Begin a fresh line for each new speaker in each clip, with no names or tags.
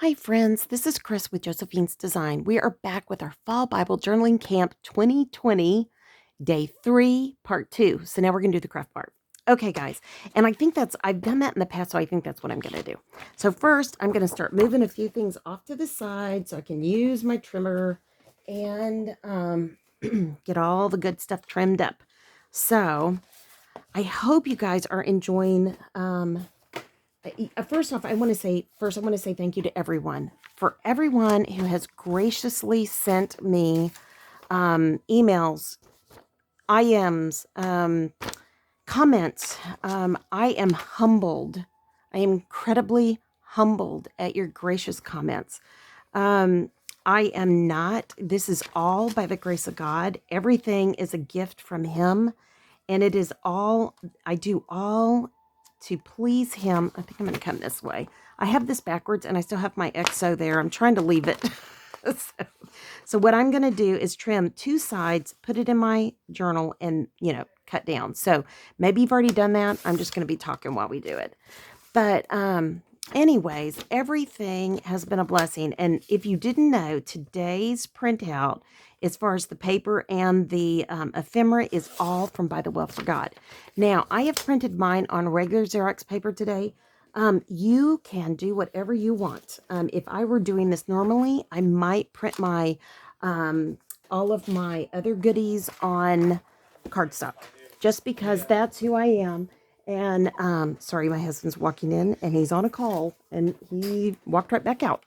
Hi, friends. This is Chris with Josephine's Design. We are back with our Fall Bible Journaling Camp 2020, Day 3, Part 2. So now we're going to do the craft part. Okay, guys. And I think I've done that in the past, so I think that's what I'm going to do. So first, I'm going to start moving a few things off to the side so I can use my trimmer and get all the good stuff trimmed up. So I hope you guys are enjoying first off, I want to say thank you to everyone who has graciously sent me emails, IMs, comments. I am humbled. I am incredibly humbled at your gracious comments. I am not. This is all by the grace of God. Everything is a gift from Him, and it is all I do all to please Him. I think I'm going to come this way. I have this backwards and I still have my XO there. I'm trying to leave it. so what I'm going to do is trim two sides, put it in my journal and, cut down. So maybe you've already done that. I'm just going to be talking while we do it. But anyways, everything has been a blessing. And if you didn't know, today's printout, as far as the paper and the ephemera, is all from By the Well for God. Now, I have printed mine on regular Xerox paper today. You can do whatever you want. If I were doing this normally, I might print my all of my other goodies on cardstock, just because that's who I am. And sorry, my husband's walking in and he's on a call and he walked right back out.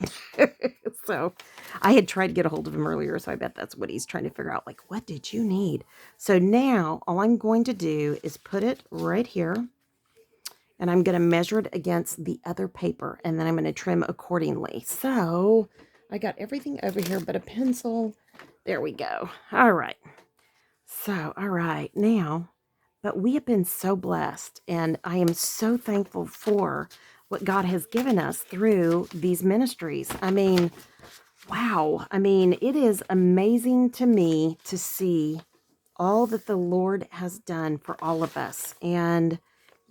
So I had tried to get a hold of him earlier, so I bet that's what he's trying to figure out. Like, what did you need? So now all I'm going to do is put it right here and I'm going to measure it against the other paper and then I'm going to trim accordingly. So I got everything over here but a pencil. There we go. All right. So, all right, now, but we have been so blessed, and I am so thankful for what God has given us through these ministries. I mean, wow. I mean, it is amazing to me to see all that the Lord has done for all of us. And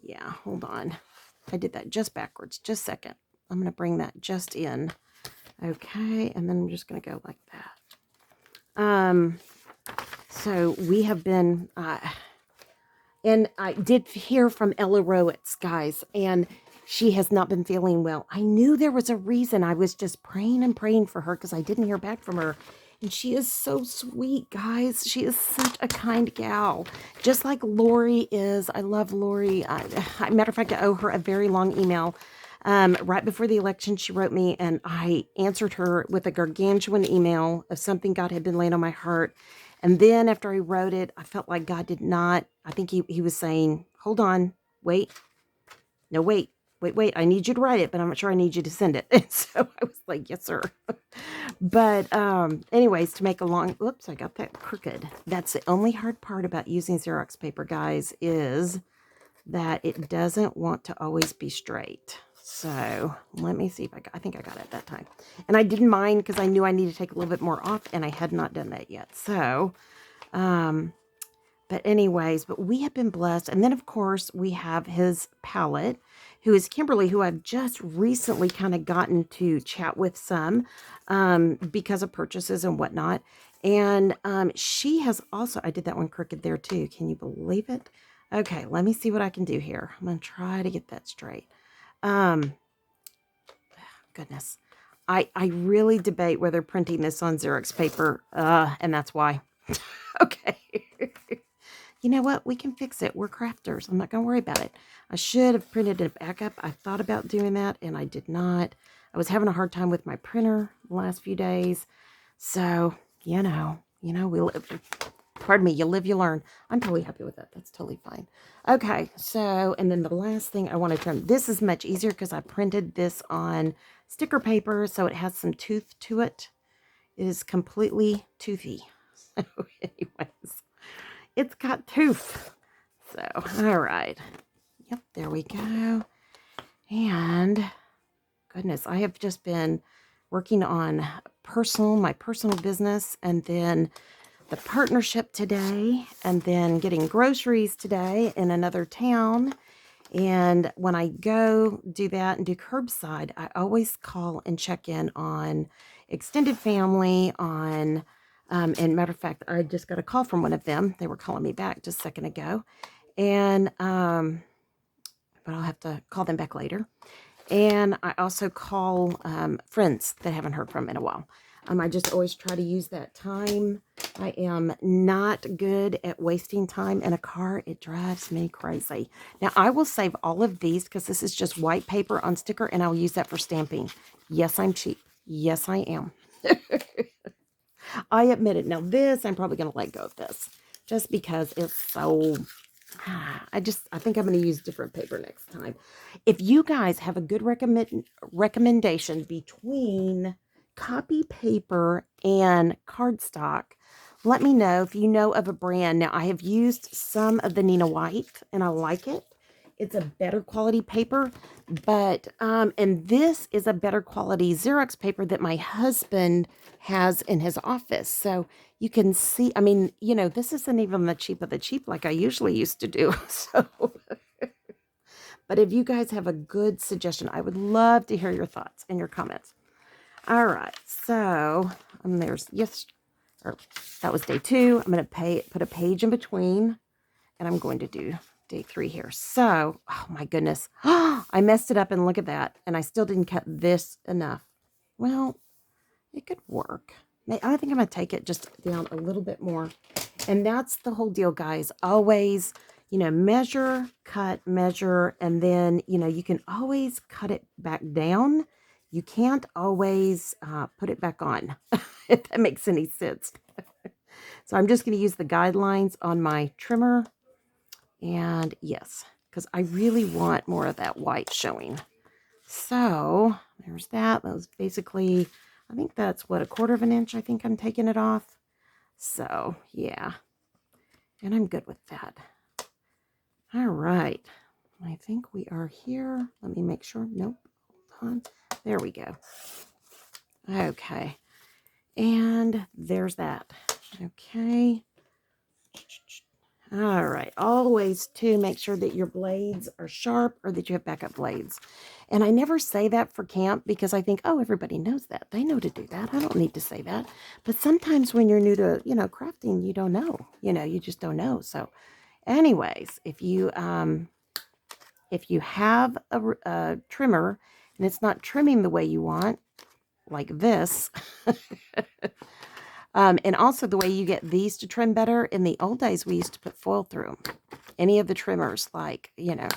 yeah, hold on. I did that just backwards. Just a second. I'm going to bring that just in. Okay, and then I'm just going to go like that. So we have been, and I did hear from Ella Rowitz, guys, and she has not been feeling well. I knew there was a reason. I was just praying and praying for her because I didn't hear back from her. And she is so sweet, guys. She is such a kind gal, just like Lori is. I love Lori. Matter of fact, I owe her a very long email. Right before the election, she wrote me, and I answered her with a gargantuan email of something God had been laying on my heart. And then after I wrote it, I felt like God did not, I think he was saying, hold on, wait, no, wait, I need you to write it, but I'm not sure I need you to send it. And so I was like, yes, sir. But anyways, to make a long, whoops, I got that crooked. That's the only hard part about using Xerox paper, guys, is that it doesn't want to always be straight. So let me see if I think I got it that time. And I didn't mind because I knew I needed to take a little bit more off and I had not done that yet. So, but anyways, but we have been blessed. And then of course we have his palette, who is Kimberly, who I've just recently kind of gotten to chat with some, because of purchases and whatnot. And, she has also, I did that one crooked there too. Can you believe it? Okay, let me see what I can do here. I'm going to try to get that straight. Goodness. I really debate whether printing this on Xerox paper, and that's why. Okay. You know what? We can fix it. We're crafters. I'm not going to worry about it. I should have printed it back up. I thought about doing that, and I did not. I was having a hard time with my printer the last few days. So, we live. Pardon me, you live, you learn. I'm totally happy with that. That's totally fine. Okay, so, and then the last thing I want to trim. This is much easier because I printed this on sticker paper, so it has some tooth to it. It is completely toothy. So, anyways, it's got tooth. So, all right. Yep, there we go. And, goodness, I have just been working on my personal business, and then the partnership today, and then getting groceries today in another town. And when I go do that and do curbside, I always call and check in on extended family, on, and matter of fact, I just got a call from one of them. They were calling me back just a second ago. And, but I'll have to call them back later. And I also call friends that I haven't heard from in a while. I just always try to use that time. I am not good at wasting time in a car. It drives me crazy. Now, I will save all of these because this is just white paper on sticker, and I'll use that for stamping. Yes, I'm cheap. Yes, I am. I admit it. Now, this, I'm probably going to let go of this just because it's so... I think I'm going to use different paper next time. If you guys have a good recommendation between copy paper and cardstock, let me know if you know of a brand. Now, I have used some of the Nina White, and I like it. It's a better quality paper, but, and this is a better quality Xerox paper that my husband has in his office. So you can see, I mean, you know, this isn't even the cheap of the cheap like I usually used to do. So, but if you guys have a good suggestion, I would love to hear your thoughts and your comments. All right. So there's, yes, or that was day 2. I'm going to put a page in between, and I'm going to do day 3 here. So, oh my goodness. I messed it up, and look at that. And I still didn't cut this enough. Well, it could work. I think I'm going to take it just down a little bit more. And that's the whole deal, guys. Always, you know, measure, cut, measure, and then, you know, you can always cut it back down. You can't always put it back on, if that makes any sense. So I'm just going to use the guidelines on my trimmer. And yes, because I really want more of that white showing. So there's that. That was basically, I think that's what, 1/4 of an inch. I think I'm taking it off. So yeah, and I'm good with that. All right. I think we are here. Let me make sure. Nope. Hold on. There we go. Okay. And there's that. Okay. All right. Always to make sure that your blades are sharp or that you have backup blades. And I never say that for camp because I think, oh, everybody knows that. They know to do that. I don't need to say that. But sometimes when you're new to, you know, crafting, you don't know. You know, you just don't know. So anyways, if you have a trimmer and it's not trimming the way you want, like this, and also the way you get these to trim better, in the old days, we used to put foil through them. Any of the trimmers, like, you know.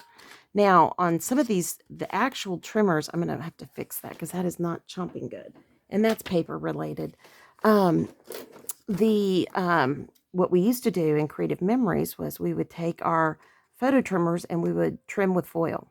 Now, on some of these, the actual trimmers, I'm going to have to fix that because that is not chomping good. And that's paper related. What we used to do in Creative Memories was we would take our photo trimmers and we would trim with foil.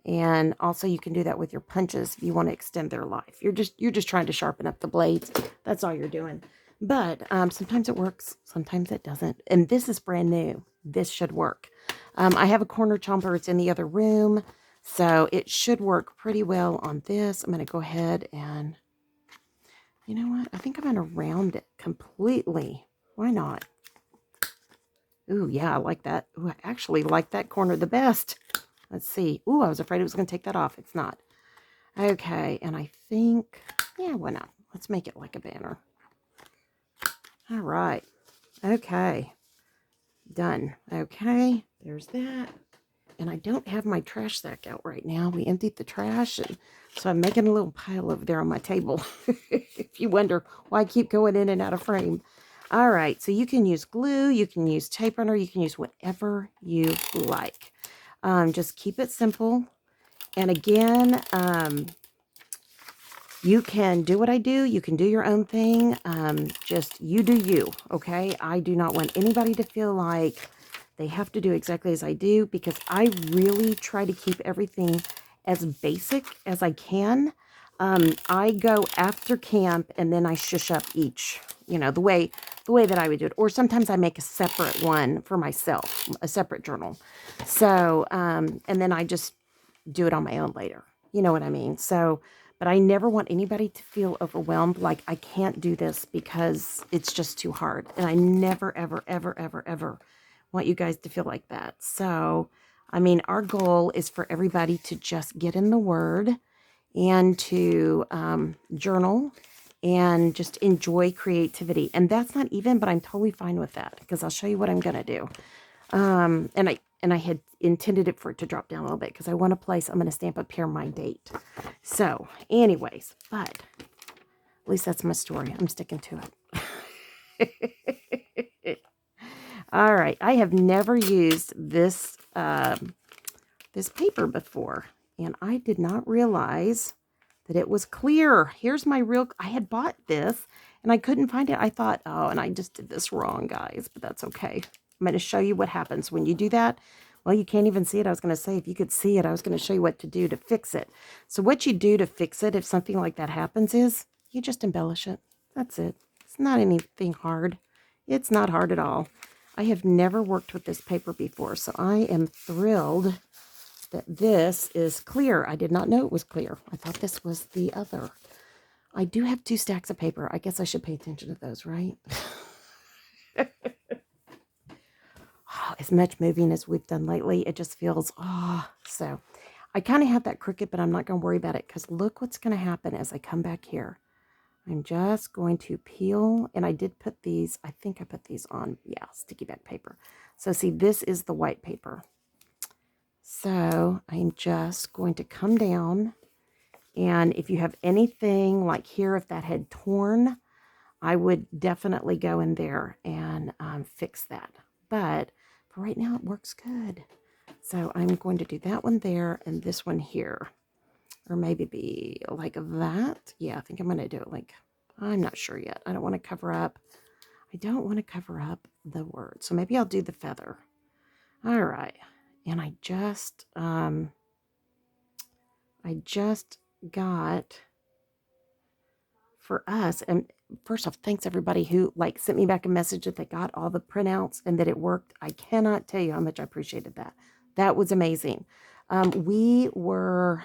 And also you can do that with your punches if you want to extend their life. You're just trying to sharpen up the blades. That's all you're doing. But sometimes it works, sometimes it doesn't. And this is brand new. This should work. I have a corner chomper. It's in the other room. So it should work pretty well on this. I'm going to go ahead and, you know what? I think I'm going to round it completely. Why not? Ooh, yeah, I like that. Ooh, I actually like that corner the best. Let's see. Ooh, I was afraid it was going to take that off. It's not. Okay, and I think, yeah, why not? Let's make it like a banner. All right. Okay. Done. Okay, there's that. And I don't have my trash sack out right now. We emptied the trash, and so I'm making a little pile over there on my table. If you wonder why I keep going in and out of frame. All right, so you can use glue, you can use tape runner, you can use whatever you like. Just keep it simple. And again, you can do what I do. You can do your own thing. Just you do you, okay? I do not want anybody to feel like they have to do exactly as I do because I really try to keep everything as basic as I can. I go after camp and then I shush up each, you know, the way that I would do it. Or sometimes I make a separate one for myself, a separate journal. So, and then I just do it on my own later. You know what I mean? So, but I never want anybody to feel overwhelmed like I can't do this because it's just too hard. And I never, ever, ever, ever, ever want you guys to feel like that. So I mean, our goal is for everybody to just get in the Word and to journal and just enjoy creativity. And that's not even, but I'm totally fine with that because I'll show you what I'm going to do. And I had intended it for it to drop down a little bit because I want to place, I'm going to stamp up here my date. So anyways, but at least that's my story. I'm sticking to it. All right. I have never used this, this paper before, and I did not realize that it was clear. Here's my real, I had bought this and I couldn't find it. I thought, oh, and I just did this wrong, guys, but that's okay. I'm going to show you what happens when you do that. Well, you can't even see it. I was going to say, if you could see it, I was going to show you what to do to fix it. So what you do to fix it, if something like that happens, is you just embellish it. That's it. It's not anything hard. It's not hard at all. I have never worked with this paper before, so I am thrilled that this is clear. I did not know it was clear. I thought this was the other. I do have 2 stacks of paper. I guess I should pay attention to those, right? Oh, as much moving as we've done lately, it just feels, so I kind of have that crooked, but I'm not going to worry about it because look what's going to happen as I come back here. I'm just going to peel, and I did put these, I think I put these on, yeah, sticky back paper. So see, this is the white paper. So I'm just going to come down, and if you have anything like here, if that had torn, I would definitely go in there and fix that. But for right now, it works good. So I'm going to do that one there and this one here. Or maybe be like that. Yeah, I think I'm going to do it like, I'm not sure yet. I don't want to cover up. I don't want to cover up the word. So maybe I'll do the feather. All right. And I just got for us, and first off, thanks everybody who like sent me back a message that they got all the printouts and that it worked. I cannot tell you how much I appreciated that. That was amazing. We were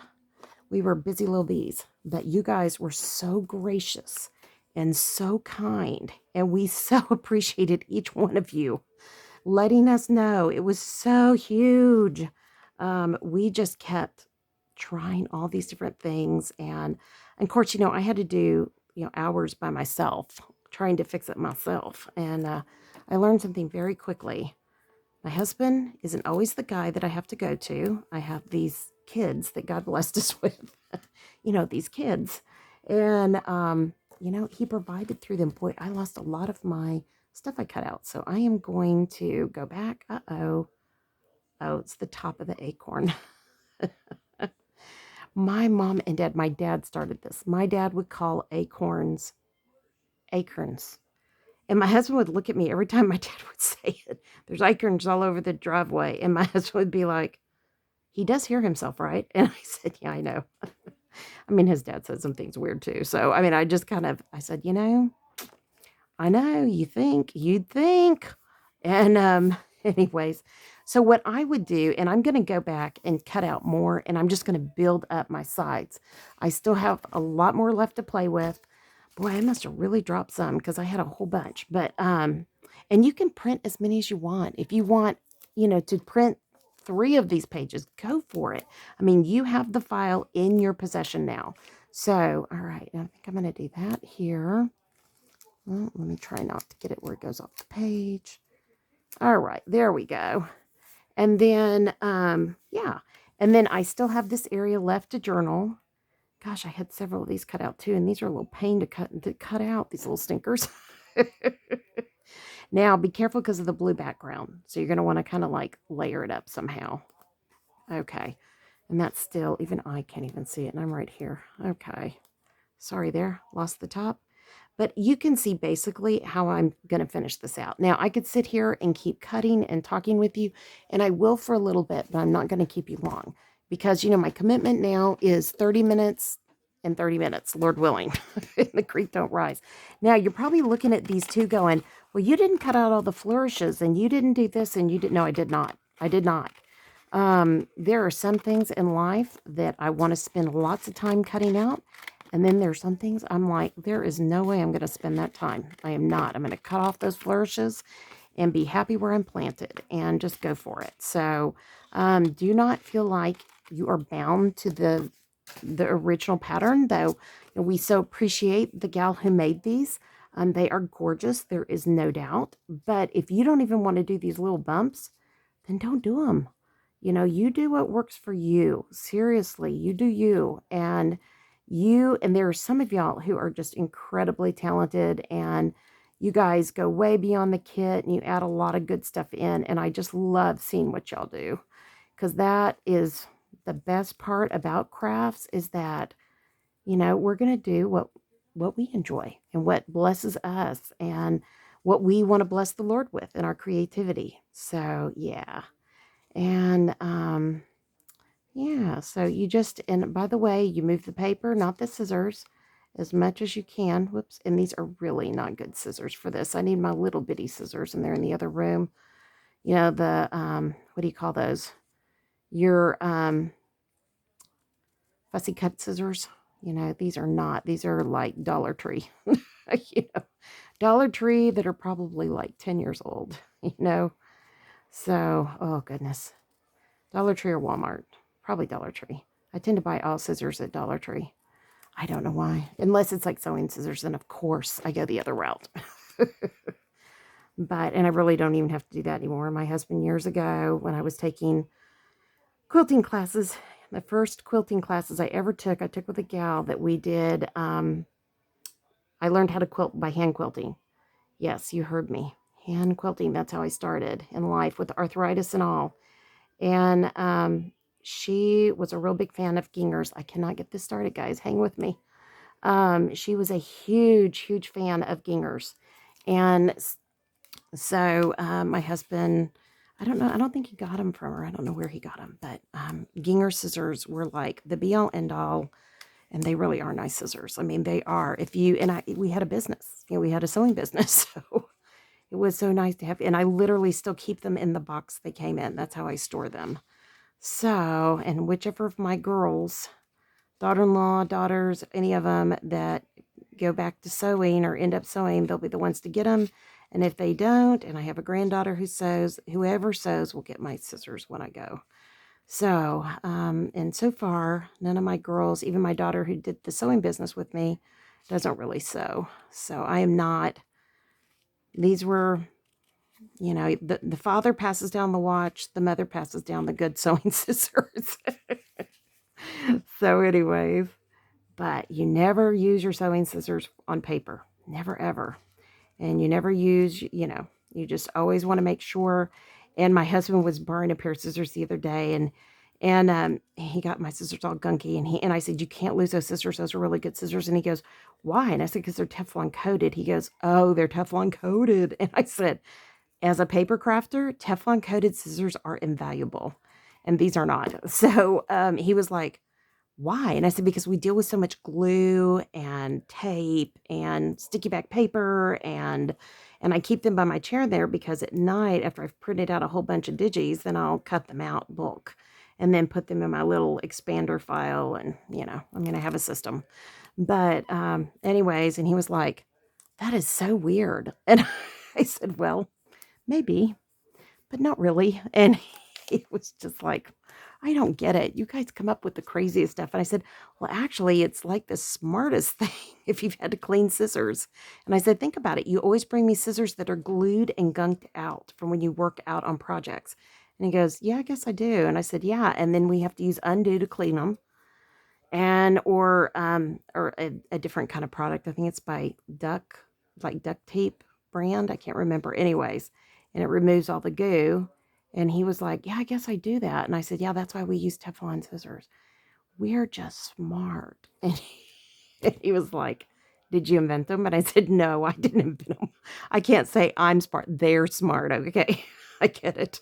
busy little bees, but you guys were so gracious and so kind, and we so appreciated each one of you letting us know. It was so huge. We just kept trying all these different things, and of course, you know, I had to do, you know, hours by myself trying to fix it myself, and I learned something very quickly. My husband isn't always the guy that I have to go to. I have these kids that God blessed us with, you know, these kids. And, you know, he provided through them. Boy, I lost a lot of my stuff I cut out. So I am going to go back. Oh, it's the top of the acorn. My mom and dad, my dad started this. My dad would call acorns. And my husband would look at me every time my dad would say it. There's acorns all over the driveway. And my husband would be like, he does hear himself, right? And I said, yeah, I know. I mean, his dad said some things weird too. So, I mean, I just kind of, I said, you know, I know you'd think. And anyways, so what I would do, and I'm going to go back and cut out more, and I'm just going to build up my sides. I still have a lot more left to play with. Boy, I must have really dropped some because I had a whole bunch. But, and you can print as many as you want. If you want, you know, to print 3 of these pages, go for it. I mean, you have the file in your possession now. So, all right, I think I'm going to do that here. Well, let me try not to get it where it goes off the page. All right, there we go. And then, yeah. And then I still have this area left to journal. Gosh, I had several of these cut out too, and these are a little pain to cut out, these little stinkers. Now, be careful because of the blue background. So you're going to want to kind of like layer it up somehow. Okay. And that's still, even I can't even see it, and I'm right here. Okay. Sorry there, lost the top. But you can see basically how I'm going to finish this out. Now, I could sit here and keep cutting and talking with you, and I will for a little bit, but I'm not going to keep you long. Because, you know, my commitment now is 30 minutes and 30 minutes, Lord willing. The creek don't rise. Now, you're probably looking at these two going, well, you didn't cut out all the flourishes, and you didn't do this, and you didn't. No, I did not. I did not. There are some things in life that I want to spend lots of time cutting out. And then there's some things I'm like, there is no way I'm going to spend that time. I am not. I'm going to cut off those flourishes. and be happy where I'm planted and just go for it. So do not feel like you are bound to the original pattern, though we so appreciate the gal who made these. They are gorgeous, there is no doubt. But if you don't even want to do these little bumps, then don't do them. You do what works for you. Seriously, you do you. And there are some of y'all who are just incredibly talented, and you guys go way beyond the kit and you add a lot of good stuff in. And I just love seeing what y'all do, because that is the best part about crafts, is that, we're going to do what we enjoy and what blesses us and what we want to bless the Lord with in our creativity. So, yeah. And yeah, so and by the way, you move the paper, not the scissors, as much as you can. Whoops. And these are really not good scissors for this. I need my little bitty scissors, and they're in the other room. The what do you call those? Your fussy cut scissors. These are not. These are like Dollar Tree. Dollar Tree that are probably like 10 years old, So, oh goodness. Dollar Tree or Walmart. Probably Dollar Tree. I tend to buy all scissors at Dollar Tree. I don't know why. Unless it's like sewing scissors, then of course I go the other route. And I really don't even have to do that anymore. My husband, years ago, when I was taking quilting classes, the first quilting classes I ever took, I took with a gal that we did. I learned how to quilt by hand quilting. Yes, you heard me. Hand quilting. That's how I started in life, with arthritis and all. And she was a real big fan of gingers. I cannot get this started, guys. Hang with me. She was a huge, huge fan of gingers. And so my husband, I don't know, I don't think he got them from her. I don't know where he got them. But ginger scissors were like the be-all, end-all. And they really are nice scissors. I mean, they are. We had a business. We had a sewing business. So it was so nice to have. And I literally still keep them in the box they came in. That's how I store them. So, and whichever of my girls, daughter-in-law, daughters, any of them that go back to sewing or end up sewing, they'll be the ones to get them. And if they don't, and I have a granddaughter who sews, whoever sews will get my scissors when I go. So, and so far, none of my girls, even my daughter who did the sewing business with me, doesn't really sew. So I am not, these were, the father passes down the watch, the mother passes down the good sewing scissors. So anyways, but you never use your sewing scissors on paper. Never, ever. And you never use, you just always want to make sure. And my husband was borrowing a pair of scissors the other day, and he got my scissors all gunky, and I said, you can't lose those scissors. Those are really good scissors. And he goes, why? And I said, because they're Teflon coated. He goes, oh, they're Teflon coated. And I said, as a paper crafter, Teflon coated scissors are invaluable, and these are not. So he was like, why? And I said, because we deal with so much glue and tape and sticky back paper, and I keep them by my chair there, because at night, after I've printed out a whole bunch of digis, then I'll cut them out bulk and then put them in my little expander file, and I'm gonna have a system. But anyways, and he was like, that is so weird. And I said, well, maybe, but not really. And he was just like, I don't get it. You guys come up with the craziest stuff. And I said, well, actually, it's like the smartest thing if you've had to clean scissors. And I said, think about it. You always bring me scissors that are glued and gunked out from when you work out on projects. And he goes, yeah, I guess I do. And I said, yeah. And then we have to use Undo to clean them. Or a different kind of product. I think it's by duct tape brand. I can't remember. Anyways, and it removes all the goo. And he was like, yeah, I guess I do that. And I said, yeah, that's why we use Teflon scissors. We're just smart. And he was like, did you invent them? And I said, no, I didn't invent them. I can't say I'm smart. They're smart. Okay. I get it.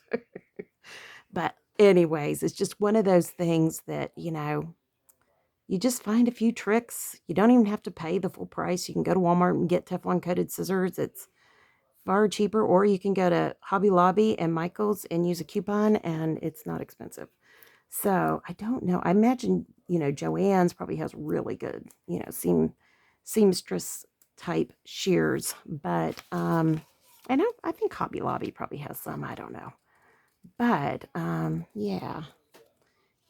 But anyways, it's just one of those things that, you just find a few tricks. You don't even have to pay the full price. You can go to Walmart and get Teflon coated scissors. It's far cheaper. Or you can go to Hobby Lobby and Michael's and use a coupon, and it's not expensive. So I don't know. I imagine, Joann's probably has really good, seamstress type shears. But And I think Hobby Lobby probably has some. I don't know. But yeah,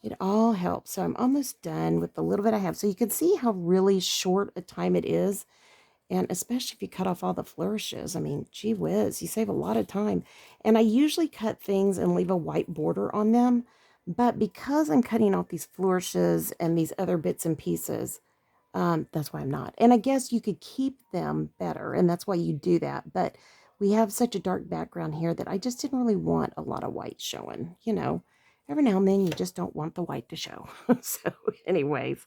it all helps. So I'm almost done with the little bit I have. So you can see how really short a time it is. And especially if you cut off all the flourishes. I mean, gee whiz, you save a lot of time. And I usually cut things and leave a white border on them. But because I'm cutting off these flourishes and these other bits and pieces, that's why I'm not. And I guess you could keep them better, and that's why you do that. But we have such a dark background here that I just didn't really want a lot of white showing. Every now and then you just don't want the white to show. So, anyways,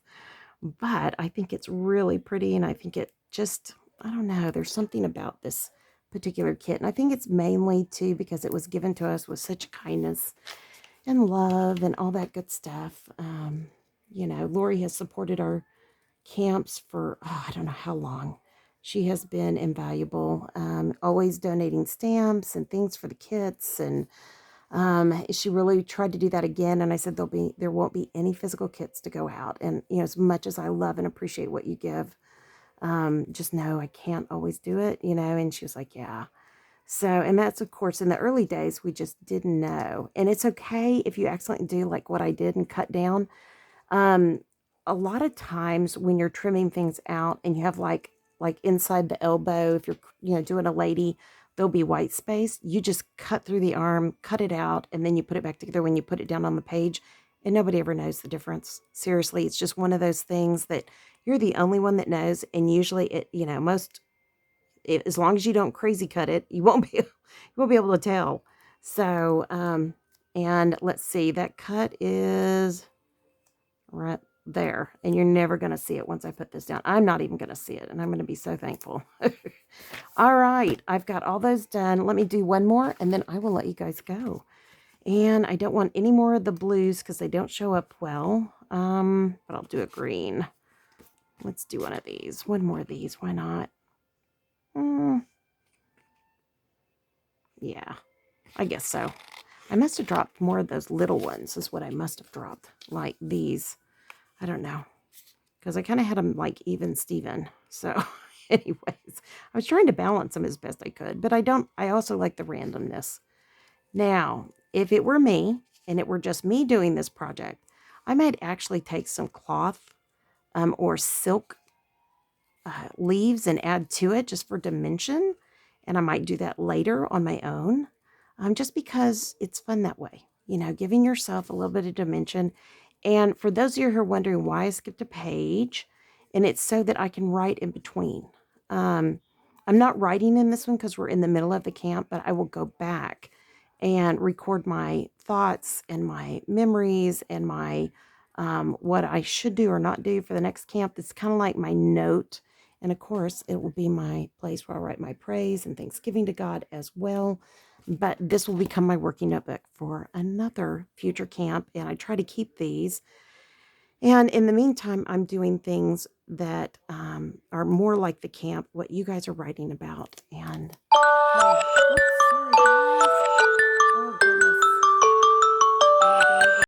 but I think it's really pretty, and I think it just, I don't know, there's something about this particular kit. And I think it's mainly too because it was given to us with such kindness and love and all that good stuff. Lori has supported our camps for, I don't know how long. She has been invaluable, always donating stamps and things for the kits. And she really tried to do that again. And I said, there won't be any physical kits to go out. And, as much as I love and appreciate what you give, just know I can't always do it, and she was like, yeah. So, and that's, of course, in the early days, we just didn't know. And it's okay if you accidentally do like what I did and cut down. Um, a lot of times when you're trimming things out and you have like inside the elbow, if you're doing a lady, there'll be white space. You just cut through the arm, cut it out, and then you put it back together when you put it down on the page, and nobody ever knows the difference. Seriously, it's just one of those things that you're the only one that knows, and usually as long as you don't crazy cut it, you won't be you won't be able to tell. So, and let's see, that cut is right there, and you're never going to see it once I put this down. I'm not even going to see it, and I'm going to be so thankful. All right, I've got all those done. Let me do one more, and then I will let you guys go. And I don't want any more of the blues because they don't show up well. But I'll do a green. Let's do one of these. One more of these. Why not? Yeah, I guess so. I must have dropped more of those little ones is what I must have dropped. Like these. I don't know. Because I kind of had them like even Steven. So anyways, I was trying to balance them as best I could. But I also like the randomness. Now, if it were me, and it were just me doing this project, I might actually take some cloth or silk leaves and add to it just for dimension. And I might do that later on my own, just because it's fun that way. Giving yourself a little bit of dimension. And for those of you who are wondering why I skipped a page, and it's so that I can write in between. I'm not writing in this one because we're in the middle of the camp, but I will go back and record my thoughts and my memories and my what I should do or not do for the next camp. It's kind of like my note. And of course, it will be my place where I write my praise and thanksgiving to God as well. But this will become my working notebook for another future camp. And I try to keep these. And in the meantime, I'm doing things that are more like the camp, what you guys are writing about. And